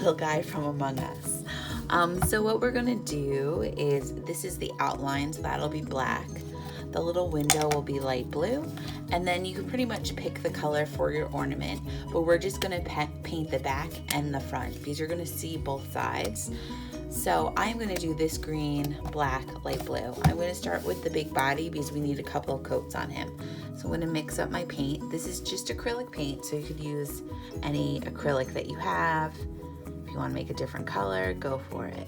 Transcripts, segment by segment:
little guy from Among Us. So what we're gonna do is, this is the outline, so that'll be black. The little window will be light blue, and then you can pretty much pick the color for your ornament, but we're just gonna paint the back and the front because you're gonna see both sides. So I'm gonna do this green, black, light blue. I'm gonna start with the big body because we need a couple of coats on him. So I'm gonna mix up my paint. This is just acrylic paint, so you could use any acrylic that you have. If you wanna make a different color, go for it.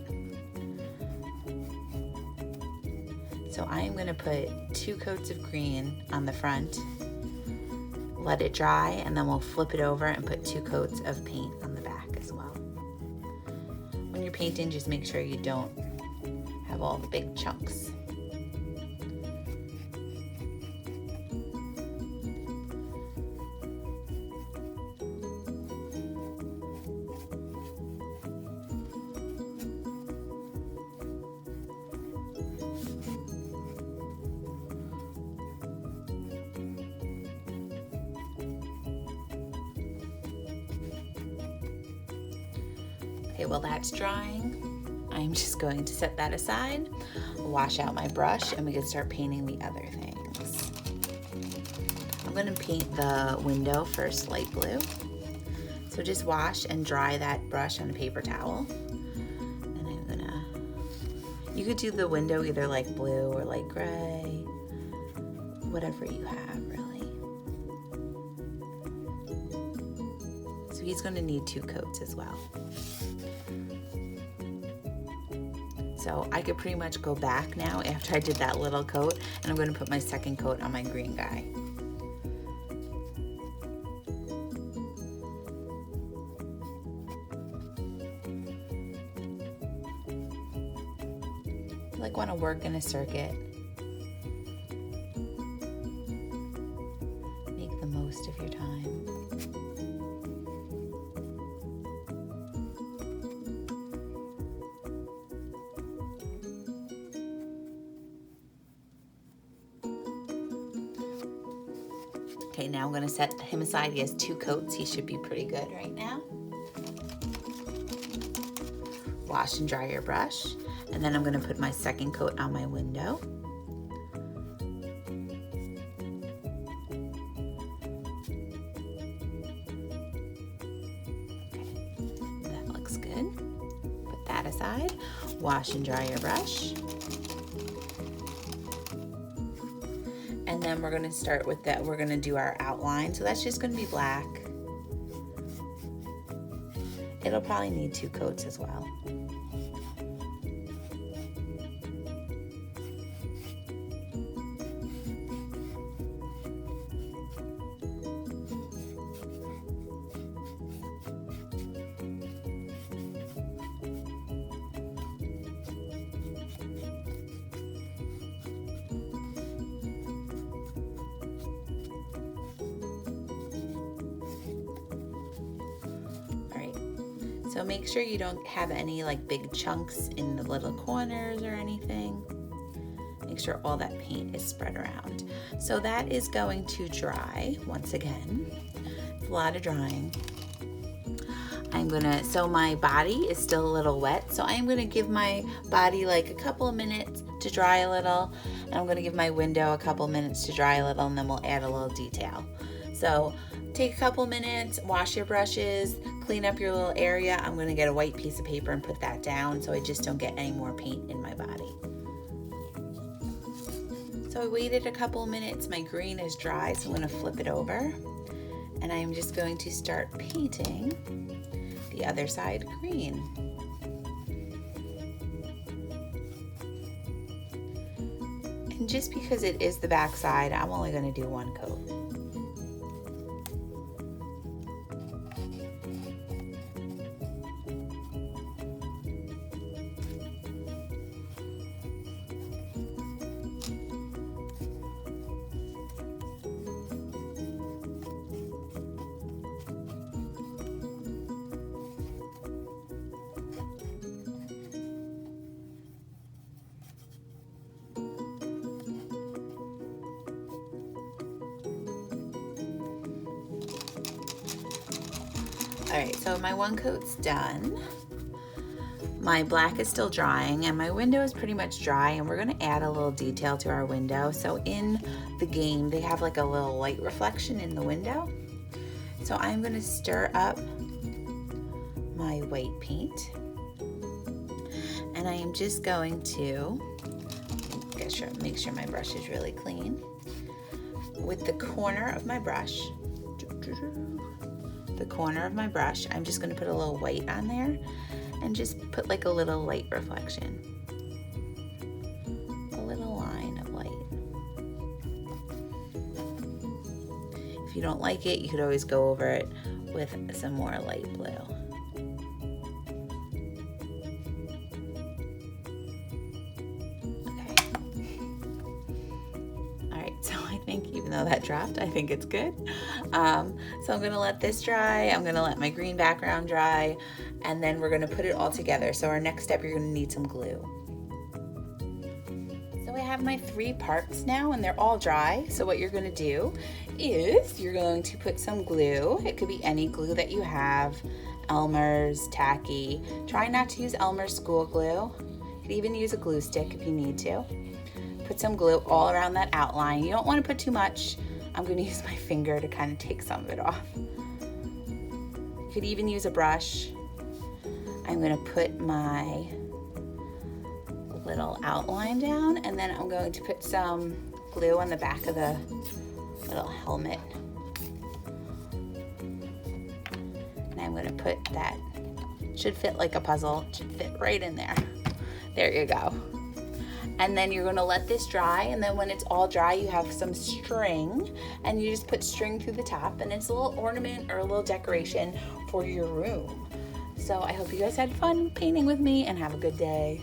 So I am gonna put 2 coats of green on the front, let it dry, and then we'll flip it over and put 2 coats of paint on the back as well. When you're painting, just make sure you don't have all the big chunks. Okay, while that's drying, I'm just going to set that aside, wash out my brush, and we can start painting the other things. I'm gonna paint the window first light blue. So just wash and dry that brush on a paper towel. And I'm gonna, you could do the window either light blue or light gray, whatever you have really. So he's gonna need 2 coats as well. So I could pretty much go back now after I did that little coat, and I'm going to put my second coat on my green guy. I like want to work in a circuit. Make the most of your time. Okay, now I'm gonna set him aside. He has 2 coats. He should be pretty good right now. Wash and dry your brush. And then I'm gonna put my second coat on my window. Okay, that looks good. Put that aside. Wash and dry your brush. And then we're gonna start with that. We're gonna do our outline. So that's just gonna be black. It'll probably need 2 coats as well. So make sure you don't have any like big chunks in the little corners or anything. Make sure all that paint is spread around. So that is going to dry once again. It's a lot of drying. So my body is still a little wet, so I'm gonna give my body like a couple of minutes to dry a little, and I'm gonna give my window a couple of minutes to dry a little, and then we'll add a little detail. So take a couple minutes, wash your brushes, clean up your little area. I'm gonna get a white piece of paper and put that down so I just don't get any more paint in my body. So I waited a couple minutes, my green is dry, so I'm gonna flip it over, and I'm just going to start painting the other side green. And just because it is the back side, I'm only gonna do 1 coat. All right, so my one coat's done. My black is still drying and my window is pretty much dry, and we're gonna add a little detail to our window. So in the game, they have like a little light reflection in the window. So I'm gonna stir up my white paint, and I am just going to make sure my brush is really clean. With the corner of my brush, I'm just gonna put a little white on there and just put like a little light reflection. A little line of light. If you don't like it, you could always go over it with some more light blue. Okay. All right, so I think even though that dropped, I think it's good. So I'm gonna let this dry. I'm gonna let my green background dry, and then we're gonna put it all together. So our next step, you're gonna need some glue. So I have my 3 parts now, and they're all dry. So what you're gonna do is you're going to put some glue. It could be any glue that you have, Elmer's, tacky. Try not to use Elmer's school glue. You could even use a glue stick if you need to. Put some glue all around that outline. You don't wanna put too much. I'm gonna use my finger to kind of take some of it off. You could even use a brush. I'm gonna put my little outline down, and then I'm going to put some glue on the back of the little helmet. And I'm gonna put that, should fit like a puzzle, it should fit right in there. There you go. And then you're gonna let this dry, and then when it's all dry, you have some string, and you just put string through the top, and it's a little ornament or a little decoration for your room. So I hope you guys had fun painting with me, and have a good day.